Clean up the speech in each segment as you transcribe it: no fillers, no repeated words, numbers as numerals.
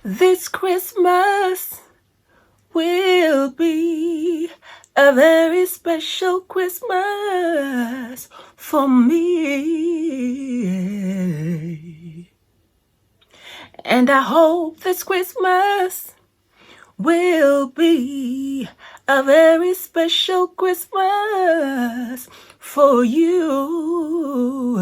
This Christmas will be a very special Christmas for me. And I hope this Christmas will be a very special Christmas for you.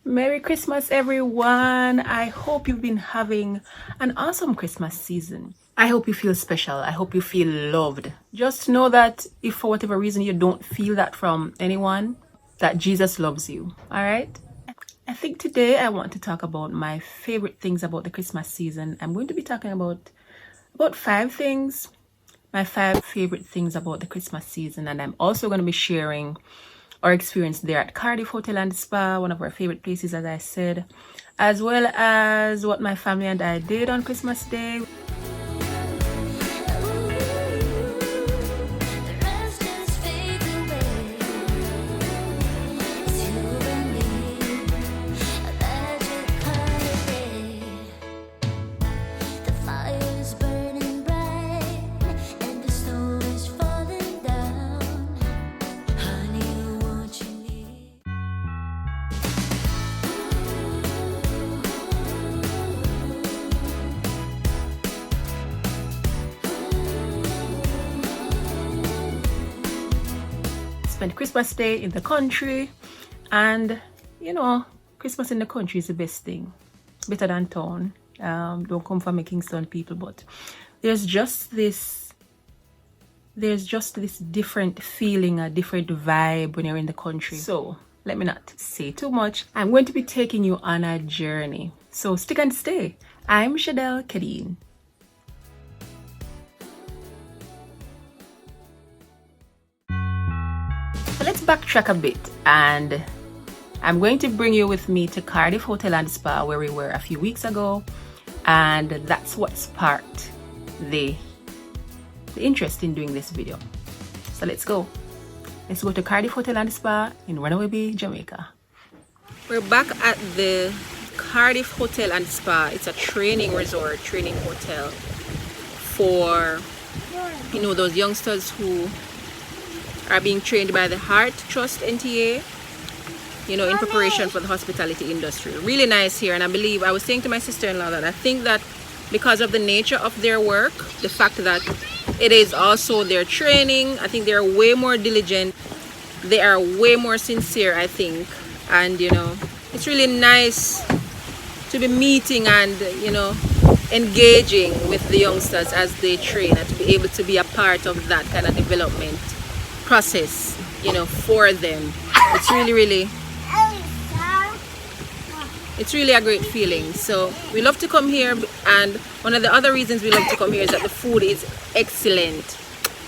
Merry Christmas, everyone. I hope you've been having an awesome Christmas season. I hope you feel special. I hope you feel loved. Just know that if for whatever reason you don't feel that from anyone, that Jesus loves you. All right? I think today I want to talk about my favorite things about the Christmas season. I'm going to be talking about 5 things, my 5 favorite things about the Christmas season. And I'm also going to be sharing our experience there at Cardiff Hotel and Spa, one of our favorite places, as I said, as well as what my family and I did on Christmas Day. Spent Christmas Day in the country, and you know, Christmas in the country is the best thing, better than town. Don't come for me, Kingston people, but there's just this different feeling, a different vibe when you're in the country. So let me not say too much. I'm going to be taking you on a journey, so stick and stay. I'm Shadelle Kadeen. Let's backtrack a bit, and I'm going to bring you with me to Cardiff Hotel and Spa, where we were a few weeks ago, and that's what sparked the interest in doing this video. So let's go to Cardiff Hotel and Spa in Runaway Bay, Jamaica. We're back at the Cardiff Hotel and Spa. It's a training hotel for, you know, those youngsters who are being trained by the Heart Trust NTA, you know, in preparation for the hospitality industry. Really nice here. And I believe, I was saying to my sister-in-law that I think that because of the nature of their work, the fact that it is also their training, I think they're way more diligent, they are way more sincere, I think. And you know, it's really nice to be meeting and, you know, engaging with the youngsters as they train, and to be able to be a part of that kind of development process, you know, for them. It's really a great feeling. So we love to come here, and one of the other reasons we love to come here is that the food is excellent.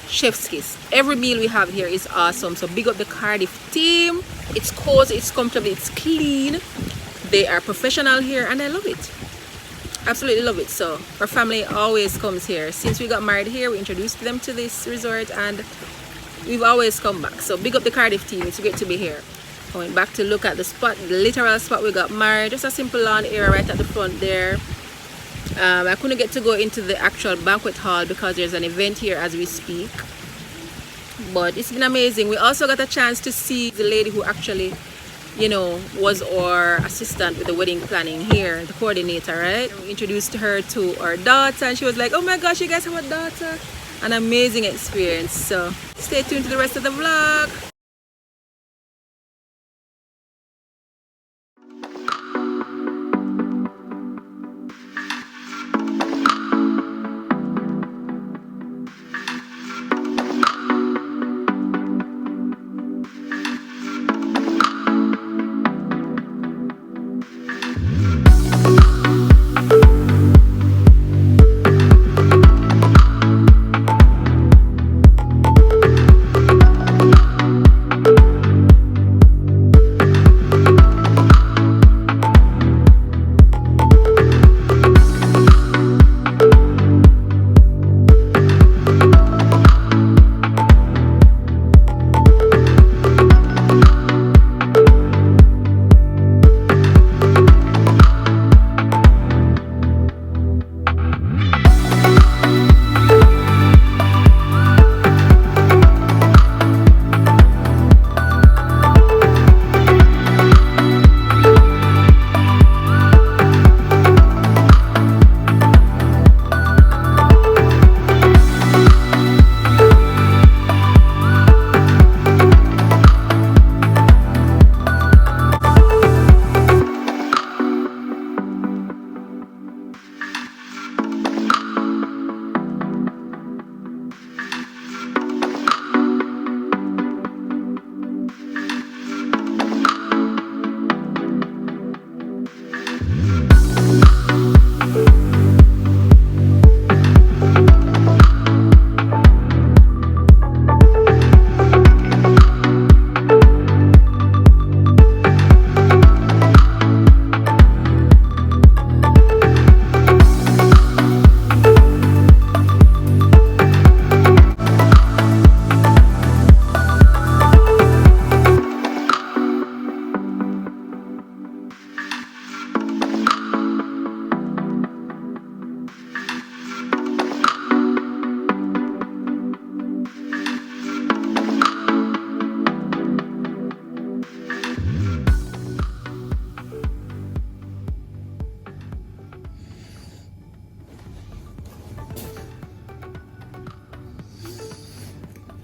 Chef's kiss. Every meal we have here is awesome. So big up the Cardiff team. It's cozy, it's comfortable, it's clean. They are professional here, and I love it. Absolutely love it. So our family always comes here. Since we got married here, we introduced them to this resort, and we've always come back. So big up the Cardiff team. It's great to be here. I went back to look at the spot, the literal spot we got married. Just a simple lawn area right at the front there. I couldn't get to go into the actual banquet hall because there's an event here as we speak. But it's been amazing. We also got a chance to see the lady who actually, you know, was our assistant with the wedding planning here, the coordinator, right? We introduced her to our daughter, and she was like, oh my gosh, you guys have a daughter. An amazing experience. So stay tuned to the rest of the vlog.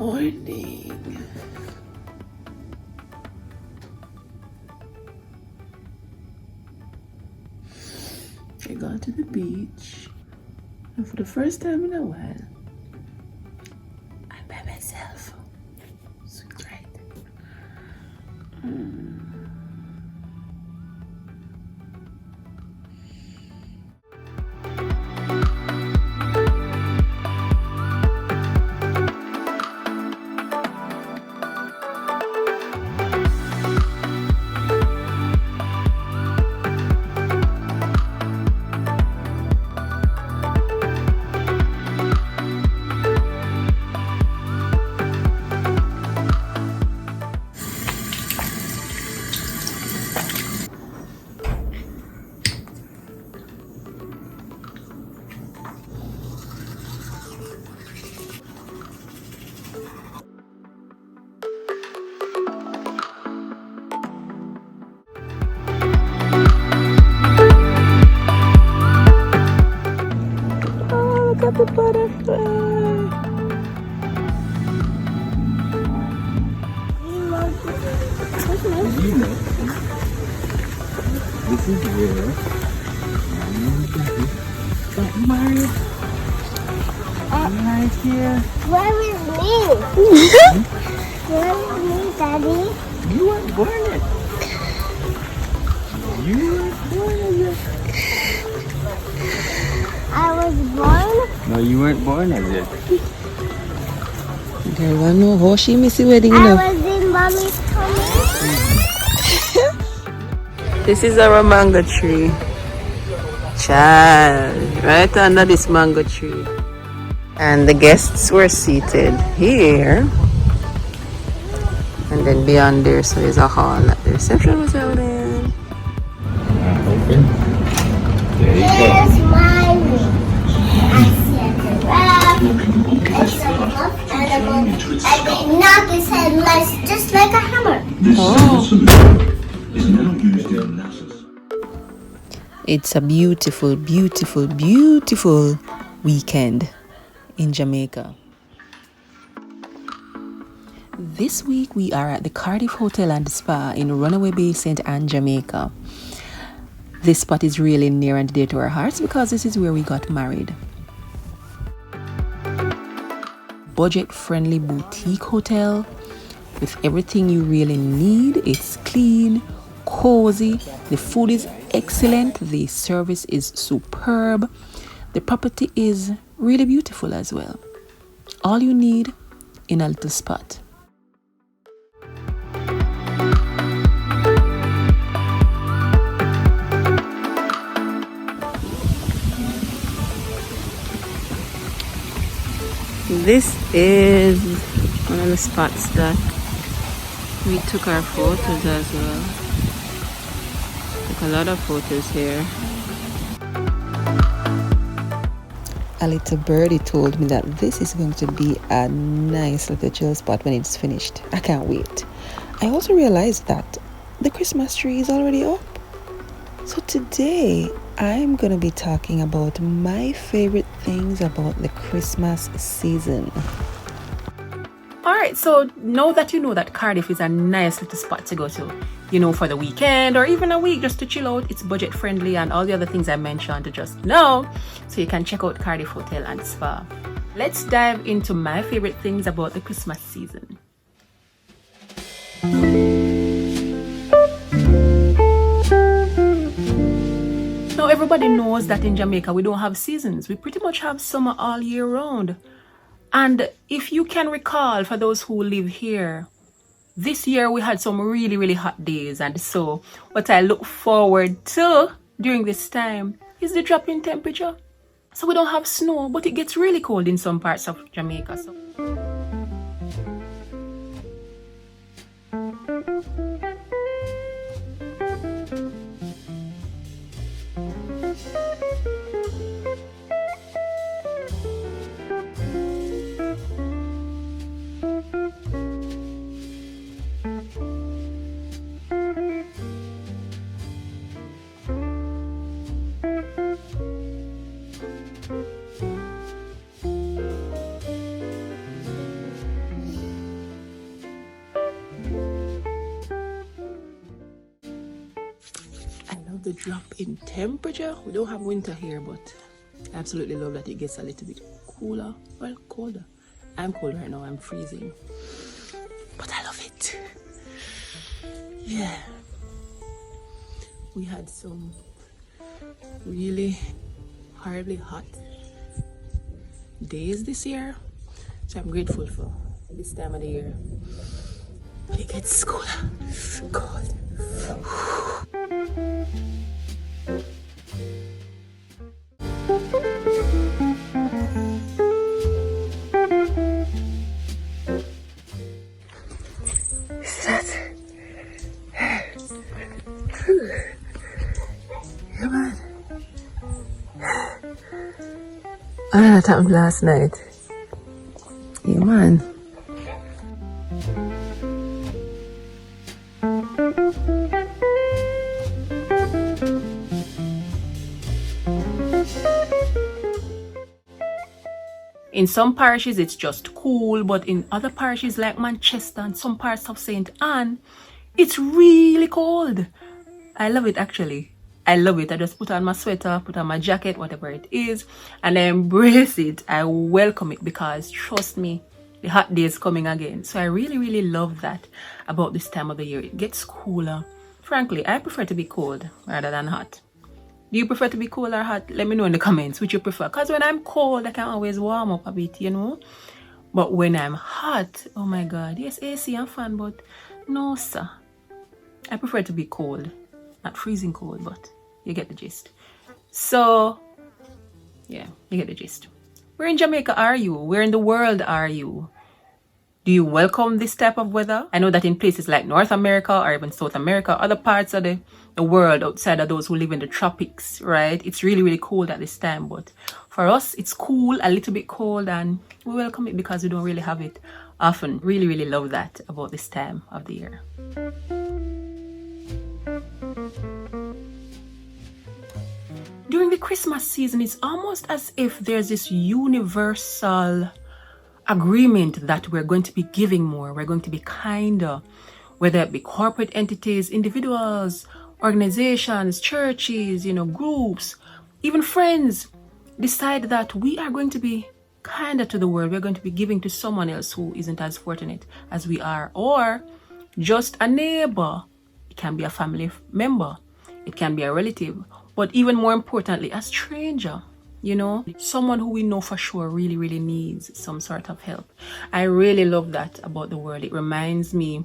morning. I got to the beach, and for the first time in a while, I'm by myself. So great. Look at the butterfly. This is where got married. Right here. Where is me? Where is me, Daddy? You weren't born yet. You weren't born yet. I was born. No, you weren't born as yet. Girl, I know how she miss the wedding, I you know. was in mommy's tummy. This is our mango tree. Child, right under this mango tree. And the guests were seated here. And then beyond there, so there's a hall that the reception was held in. Open. There you go. Here's my room. I see a giraffe. It's a stuffed animal. I can knock his head just like a hammer. It's a beautiful, beautiful, beautiful weekend in Jamaica. This week we are at the Cardiff Hotel and Spa in Runaway Bay, St. Anne, Jamaica. This spot is really near and dear to our hearts because this is where we got married. Budget-friendly boutique hotel with everything you really need. It's clean, cozy, the food is excellent, the service is superb, the property is really beautiful as well. All you need in a little spot. This is one of the spots that we took our photos as well. Took a lot of photos here. A little birdie told me that this is going to be a nice little chill spot when it's finished. I can't wait. I also realized that the Christmas tree is already up. So today I'm going to be talking about my favorite things about the Christmas season. Alright, so now that you know that Cardiff is a nice little spot to go to, you know, for the weekend or even a week just to chill out, it's budget friendly and all the other things I mentioned to just know, so you can check out Cardiff Hotel and Spa. Let's dive into my favorite things about the Christmas season. Now everybody knows that in Jamaica we don't have seasons. We pretty much have summer all year round. And if you can recall, for those who live here, this year we had some really, really hot days. And so what I look forward to during this time is the drop in temperature. So we don't have snow, but it gets really cold in some parts of Jamaica. So the drop in temperature. We don't have winter here, but I absolutely love that it gets a little bit cooler. Well, colder. I'm cold right now. I'm freezing. But I love it. Yeah. We had some really horribly hot days this year. So I'm grateful for this time of the year. It gets cooler. Cold. That happened last night. Yeah, man. In some parishes, it's just cool, but in other parishes like Manchester and some parts of St. Anne, it's really cold. I love it, actually. I love it. I just put on my sweater, put on my jacket, whatever it is, and I embrace it. I welcome it because, trust me, the hot days coming again. So I really, really love that about this time of the year. It gets cooler. Frankly, I prefer to be cold rather than hot. Do you prefer to be cold or hot? Let me know in the comments which you prefer. Because when I'm cold, I can always warm up a bit, you know. But when I'm hot, oh my God. Yes, AC and fan, but no, sir. I prefer to be cold. Not freezing cold, but you get the gist. So, yeah, you get the gist. Where in Jamaica are you? Where in the world are you? Do you welcome this type of weather? I know that in places like North America or even South America, other parts of the world outside of those who live in the tropics, right? It's really, really cold at this time. But for us, it's cool, a little bit cold, and we welcome it because we don't really have it often. Really, really love that about this time of the year. During the Christmas season, it's almost as if there's this universal agreement that we're going to be giving more, we're going to be kinder, whether it be corporate entities, individuals, organizations, churches, you know, groups, even friends decide that we are going to be kinder to the world. We're going to be giving to someone else who isn't as fortunate as we are, or just a neighbor. It can be a family member, it can be a relative, but even more importantly, a stranger. You know, someone who we know for sure really, really needs some sort of help. I really love that about the world. It reminds me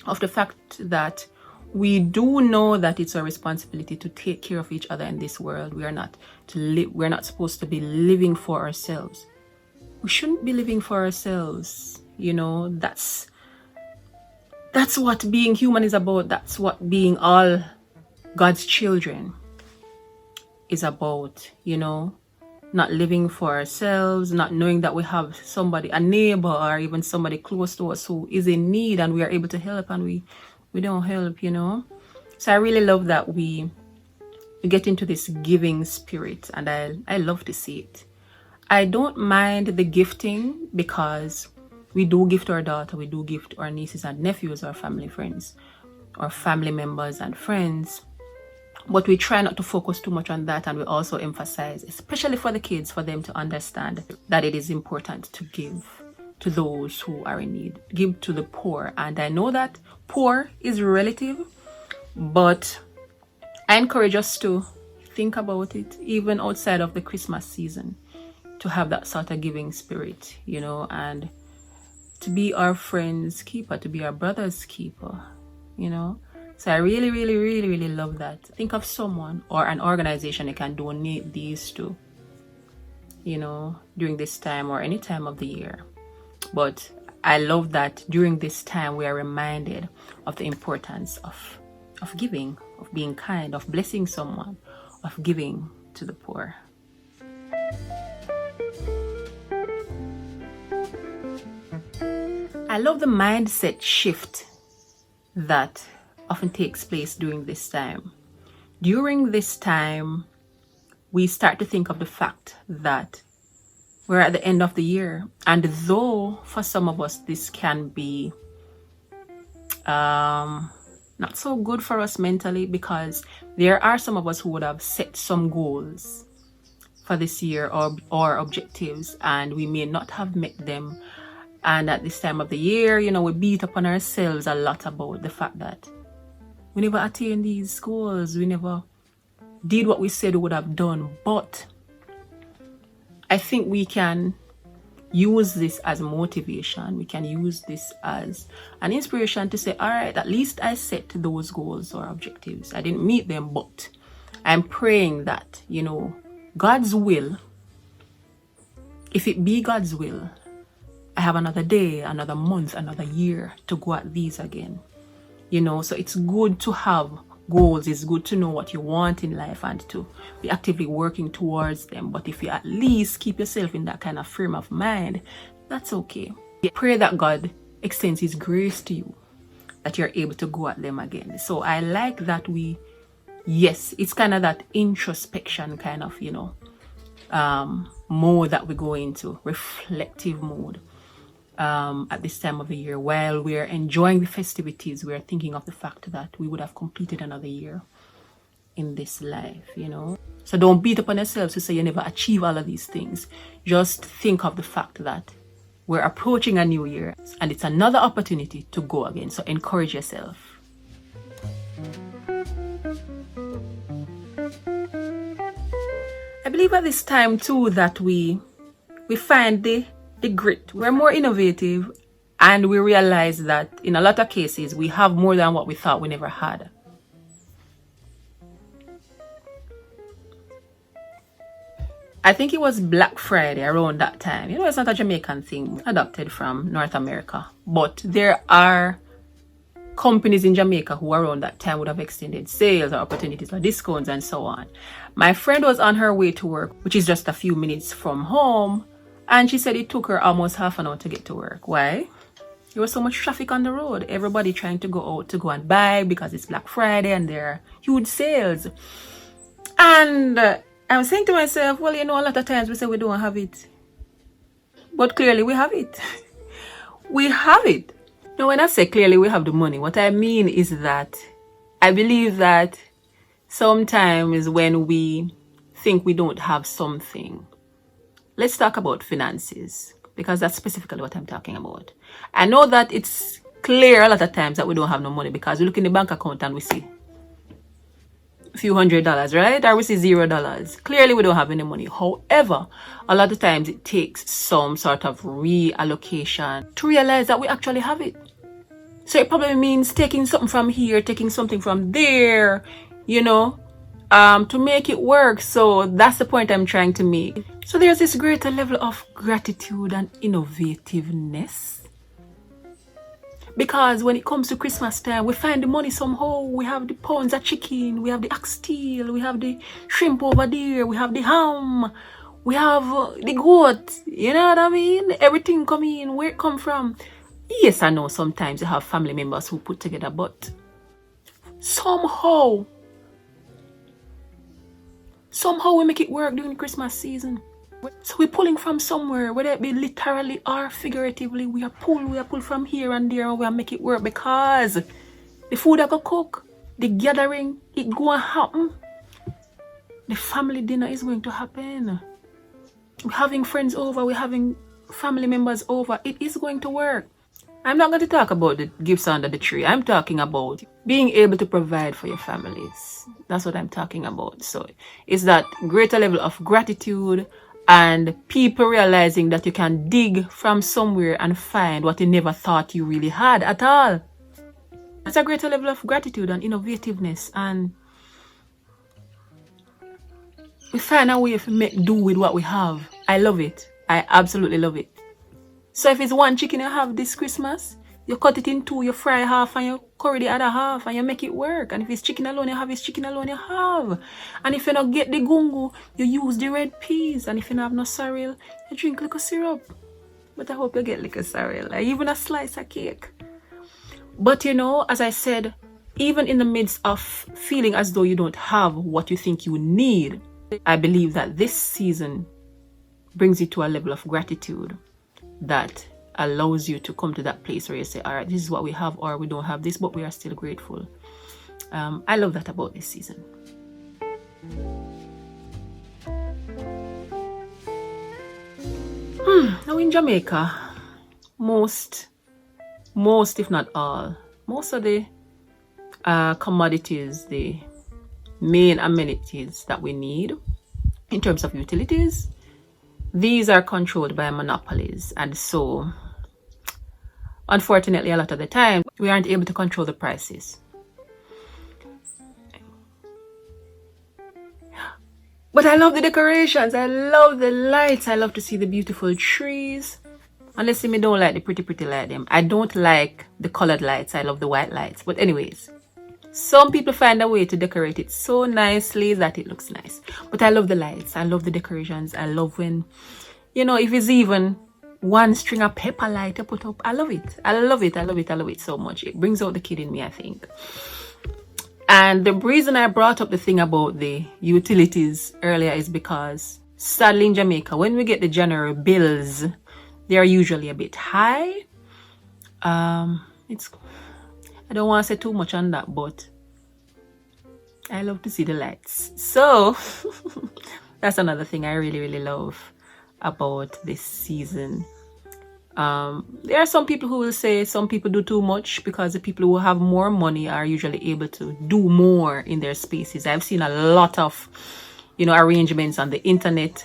of the fact that we do know that it's our responsibility to take care of each other in this world. We are not to live. We're not supposed to be living for ourselves. We shouldn't be living for ourselves. You know, that's what being human is about. That's what being all God's children is about. You know. Not living for ourselves, not knowing that we have somebody, a neighbor or even somebody close to us who is in need and we are able to help, and we don't help, you know. So I really love that we get into this giving spirit, and I love to see it. I don't mind the gifting because we do gift our daughter, we do gift our nieces and nephews, our family friends, our family members and friends. But we try not to focus too much on that, and we also emphasize, especially for the kids, for them to understand that it is important to give to those who are in need, give to the poor. And I know that poor is relative, but I encourage us to think about it even outside of the Christmas season, to have that sort of giving spirit, you know, and to be our friend's keeper, to be our brother's keeper, you know. So I really, really, really, really love that. Think of someone or an organization you can donate these to, you know, during this time or any time of the year. But I love that during this time we are reminded of the importance of giving, of being kind, of blessing someone, of giving to the poor. I love the mindset shift that often takes place during this time. During this time, we start to think of the fact that we're at the end of the year. And though for some of us this can be not so good for us mentally, because there are some of us who would have set some goals for this year or objectives, and we may not have met them. And at this time of the year, you know, we beat upon ourselves a lot about the fact that we never attained these goals, we never did what we said we would have done. But I think we can use this as motivation. We can use this as an inspiration to say, all right, at least I set those goals or objectives. I didn't meet them, but I'm praying that, you know, God's will, if it be God's will, I have another day, another month, another year to go at these again. You know, so it's good to have goals. It's good to know what you want in life and to be actively working towards them. But if you at least keep yourself in that kind of frame of mind, that's okay. Pray that God extends His grace to you, that you're able to go at them again. So I like that yes, it's kind of that introspection kind of, you know, mode that we go into, reflective mode. At this time of the year, while we're enjoying the festivities, we're thinking of the fact that we would have completed another year in this life, you know. So don't beat up on yourselves to say you never achieve all of these things. Just think of the fact that we're approaching a new year and it's another opportunity to go again. So encourage yourself. I believe at this time too that we find the grit. We're more innovative, and we realize that in a lot of cases we have more than what we thought we never had. I think it was Black Friday around that time. You know, it's not a Jamaican thing, adopted from North America, but there are companies in Jamaica who around that time would have extended sales or opportunities or discounts and so on. My friend was on her way to work, which is just a few minutes from home, and she said it took her almost half an hour to get to work. Why? There was so much traffic on the road. Everybody trying to go out to go and buy because it's Black Friday and there are huge sales. And I was saying to myself, well, you know, a lot of times we say we don't have it. But clearly we have it. We have it. Now, when I say clearly we have the money, what I mean is that I believe that sometimes when we think we don't have something, let's talk about finances, because that's specifically what I'm talking about. I know that it's clear a lot of times that we don't have no money because we look in the bank account and we see a few $100s, right? Or we see $0. Clearly we don't have any money. However, a lot of times it takes some sort of reallocation to realize that we actually have it. So it probably means taking something from here, taking something from there, you know, to make it work. So that's the point I'm trying to make. So there's this greater level of gratitude and innovativeness. Because when it comes to Christmas time, we find the money somehow. We have the pounds of chicken, we have the oxtail, we have the shrimp over there, we have the ham, we have the goat. You know what I mean? Everything come in, where it come from. Yes, I know sometimes you have family members who put together, but somehow we make it work during Christmas season. So we're pulling from somewhere, whether it be literally or figuratively. We are pull from here and there, and we are make it work because the food I go cook, the gathering, it going to happen. The family dinner is going to happen. We're having friends over, we're having family members over. It is going to work. I'm not going to talk about the gifts under the tree. I'm talking about being able to provide for your families. That's what I'm talking about. So it's that greater level of gratitude and people realizing that you can dig from somewhere and find what you never thought you really had at all. It's a greater level of gratitude and innovativeness, and we find a way to make do with what we have. I love it. I absolutely love it. So if it's one chicken you have this Christmas, you cut it in two, you fry half and you curry the other half and you make it work. And if it's chicken alone you have, it's chicken alone you have. And if you don't get the gungo, you use the red peas. And if you don't have no cereal, you drink liquor syrup. But I hope you get liquor cereal, like even a slice of cake. But you know, as I said, even in the midst of feeling as though you don't have what you think you need, I believe that this season brings you to a level of gratitude that allows you to come to that place where you say, all right, this is what we have, or we don't have this, but we are still grateful. I love that about this season. Now in Jamaica, most if not all, most of the commodities, the main amenities that we need in terms of utilities, these are controlled by monopolies. And so unfortunately, a lot of the time we aren't able to control the prices. But I love the decorations, I love the lights, I love to see the beautiful trees. Unless me don't like the pretty light them. I don't like the colored lights, I love the white lights. But anyways, some people find a way to decorate it so nicely that it looks nice. But I love the lights, I love the decorations, I love when, you know, if it's even one string of pepper light to put up, I love it. I love it so much. It brings out the kid in me, I think. And the reason I brought up the thing about the utilities earlier is because sadly in Jamaica, when we get the general bills, they are usually a bit high. I don't want to say too much on that, but I love to see the lights. So that's another thing I really love about this season. There are some people who will say some people do too much, because the people who have more money are usually able to do more in their spaces. I've seen a lot of, you know, arrangements on the internet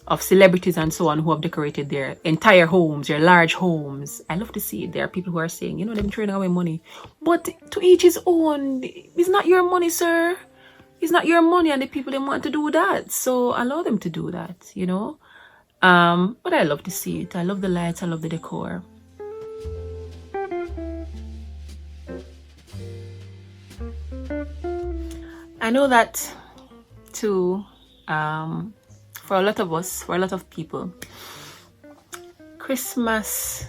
of celebrities and so on who have decorated their entire homes, their large homes. I love to see it. There are people who are saying, you know, them throwing away money. But to each his own. It's not your money, sir. It's not your money, and the people they want to do that. So allow them to do that, you know. But I love to see it. I love the lights, I love the decor. I know that too, for a lot of us, for a lot of people, Christmas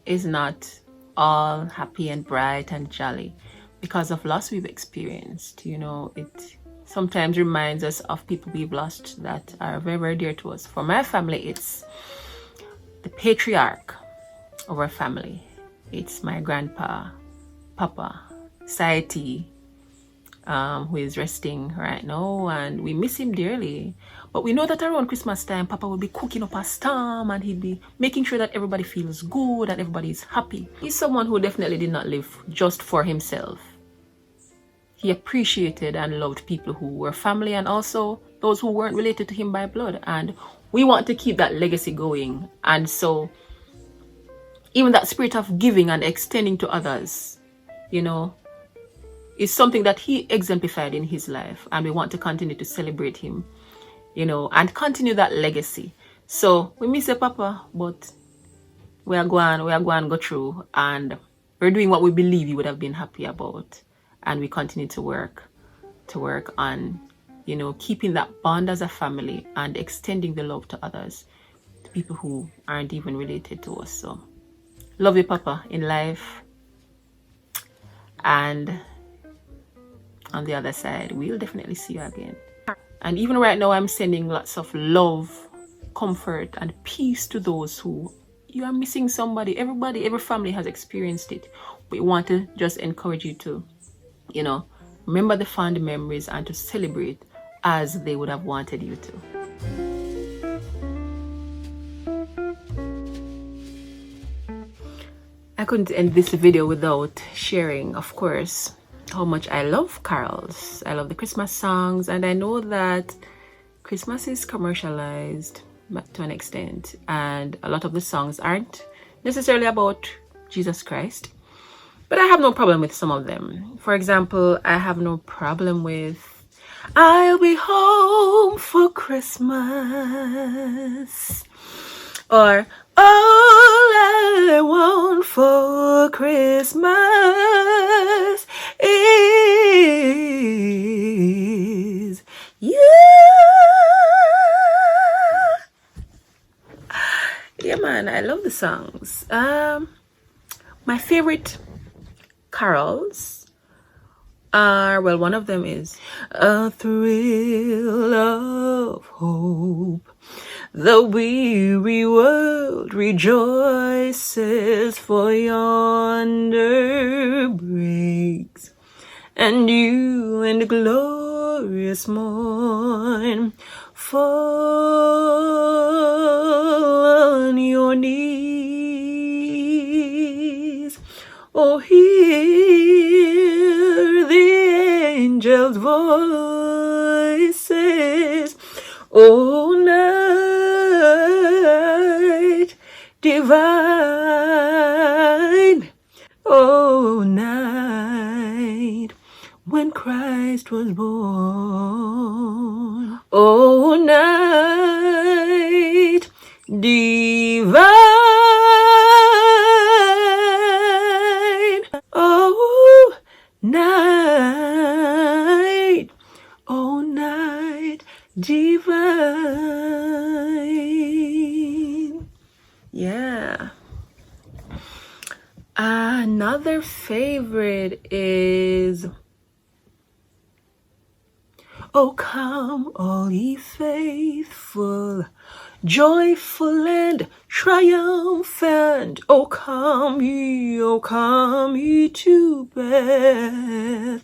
is not all happy and bright and jolly because of loss we've experienced. You know, it sometimes reminds us of people we've lost that are very dear to us. For my family, it's the patriarch of our family. It's my grandpa, Papa, Saiti, who is resting right now, and we miss him dearly. But we know that around Christmas time, Papa will be cooking up a storm, and he'll be making sure that everybody feels good and everybody is happy. He's someone who definitely did not live just for himself. He appreciated and loved people who were family and also those who weren't related to him by blood. And we want to keep that legacy going. And so even that spirit of giving and extending to others, you know, is something that he exemplified in his life. And we want to continue to celebrate him, you know, and continue that legacy. So we miss your Papa, but we are going to go through, and we're doing what we believe he would have been happy about. And we continue to work on, you know, keeping that bond as a family and extending the love to others, to people who aren't even related to us. So love you, Papa, in life. And on the other side, we'll definitely see you again. And even right now, I'm sending lots of love, comfort, and peace to those who you are missing somebody. Every family has experienced it. We want to just encourage you to, you know, remember the fond memories and to celebrate as they would have wanted you to. I couldn't end this video without sharing, of course, how much I love carols. I love the Christmas songs, and I know that Christmas is commercialized to an extent, and a lot of the songs aren't necessarily about Jesus Christ. But I have no problem with some of them. For example, I have no problem with I'll be home for Christmas, or all I want for Christmas is you. Yeah, man, I love the songs. My favorite carols are, well, one of them is A Thrill of Hope, The weary world rejoices, for yonder breaks, and you in the glorious morn fall on your knees. Oh, hear the angels' voices, oh, night divine, oh, night when Christ was born, oh, night divine, oh, night, oh, night divine. Yeah. Another favorite is, oh, come, all ye faithful, joyful and triumphant. Oh, come ye to Bethlehem.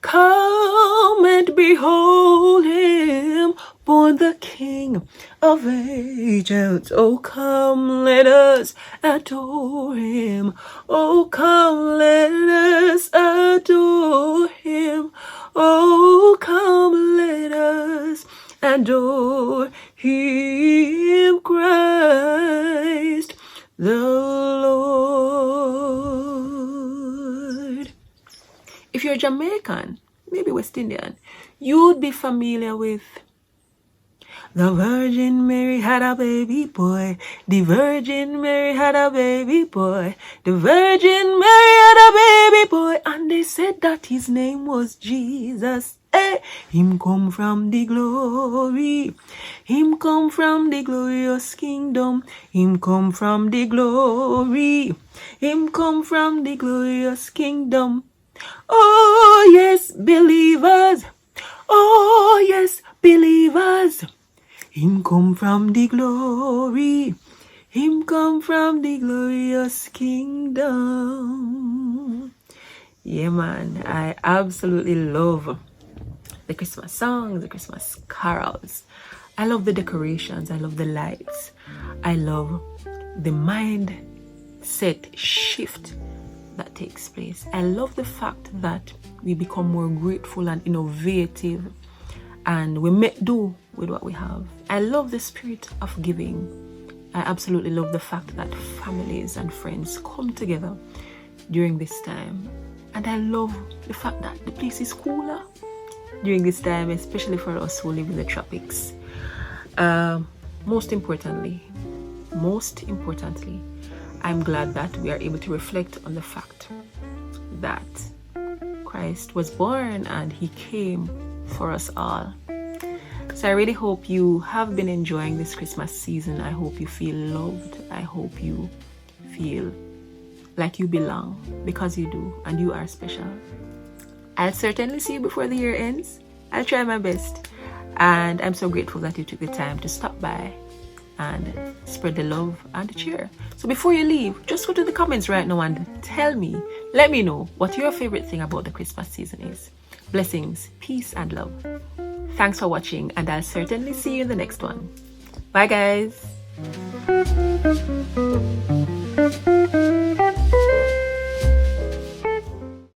Come and behold him, born the King of ages. Oh, come, let us adore him. Oh, come, let us adore him. Oh, come, let us adore him, Christ the Lord. If you're Jamaican, maybe West Indian, you'd be familiar with the Virgin Mary had a baby boy. The Virgin Mary had a baby boy. The Virgin Mary had a baby boy. And they said that his name was Jesus. Him come from the glory. Him come from the glorious kingdom. Him come from the glory. Him come from the glorious kingdom. Oh, yes, believers. Oh, yes, believers. Him come from the glory. Him come from the glorious kingdom. Yeah, man, I absolutely love the Christmas songs, the Christmas carols. I love the decorations. I love the lights. I love the mindset shift that takes place. I love the fact that we become more grateful and innovative, and we make do with what we have. I love the spirit of giving. I absolutely love the fact that families and friends come together during this time. And I love the fact that the place is cooler during this time, especially for us who live in the tropics. Most importantly, I'm glad that we are able to reflect on the fact that Christ was born and he came for us all. So I really hope you have been enjoying this Christmas season. I hope you feel loved. I hope you feel like you belong, because you do, and you are special. I'll certainly see you before the year ends. I'll try my best. And I'm so grateful that you took the time to stop by and spread the love and the cheer. So before you leave, just go to the comments right now and let me know what your favorite thing about the Christmas season is. Blessings, peace, and love. Thanks for watching, and I'll certainly see you in the next one. Bye, guys.